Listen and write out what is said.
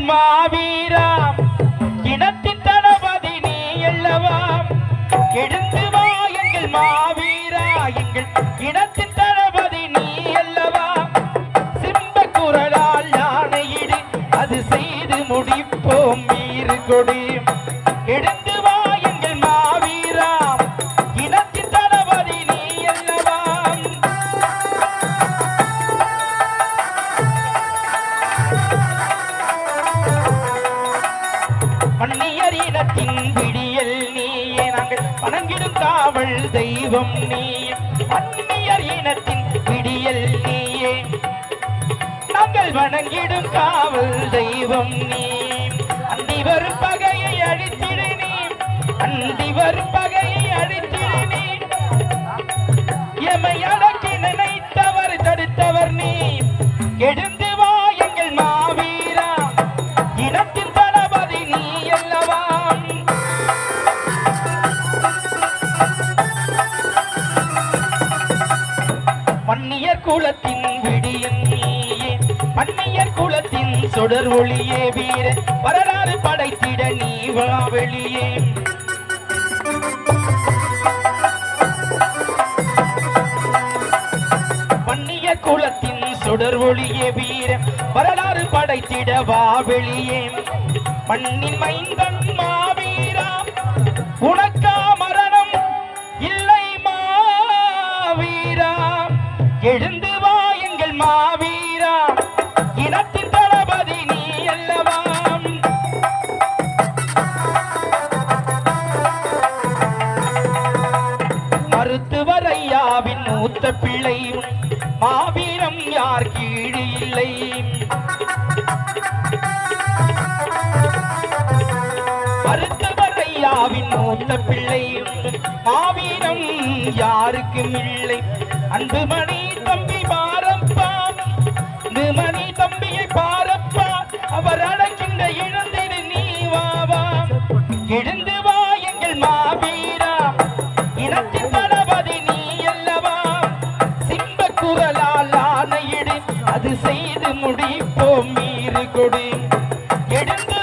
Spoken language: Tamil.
எங்கள் மாவீரா இனத்தின் தளபதி நீ அல்லவா எழுந்து வா எங்கள் மாவீரா எங்கள் இனத்தின் தளபதி நீ அல்லவா சிம்ப குரலால் ஆணையிடு அது செய்து முடிப்போம் வீறு கொடி எழுந்து வா எங்கள் மாவீரா இனத்தின் தளபதி நீ அல்லவா மன்னியர் இனத்தின் விடியல் நீயே நாங்கள் வணங்கிடும் காவல் தெய்வம் நீயே மன்னியர் இனத்தின் விடியல் நீயே நாங்கள் வணங்கிடும் காவல் தெய்வம் நீ அந்தி வரும் பகையை அழித்திடு நீ அந்தி வரும் பகையை அழித்திடு நீ எமை அடக்கி நினைத்தவர் தடுத்தவர் நீ எழுந்து வா எங்கள் மாவீரா இனத்தின் தளபதி நீ அல்லவா மன்னியர் குலத்தின் விடியன் நீயே மன்னியர் குலத்தின் சுடர் ஒளியே வீர வரலாறு படைத்திட நீ வா வெளியே மன்னியர் குலத்தின் சுடர் ஒளியே வீர வரலாறு படைத்திட வா வெளியே மண்ணின் மைந்தன் மாவீரா உனக்கா மரணம் இல்லை மாவீரா எழுந்து வா எங்கள் மாவீரா இனத்தின் தளபதி நீ அல்லவா மருத்துவர் ஐயாவின் மூத்த பிள்ளை மாவீரம் யார் கீழ் இல்லை மருத்துவர் ஐயாவின் மூத்த பிள்ளை மாவீரம் யாருக்கும் இல்லை அன்புமணி தம்பி பாரப்பா அன்புமணி தம்பியை பாரப்பா அவர் அழைக்கின்ற இழந்திடு நீ வாவா எழுந்து வா எங்கள் மாவீரா இனத்தின் தளபதி நீ அல்லவா சிம்ப குரலால் ஆணையிடு அது செய்து முடிப்போம் மீறு கொடு எழுந்து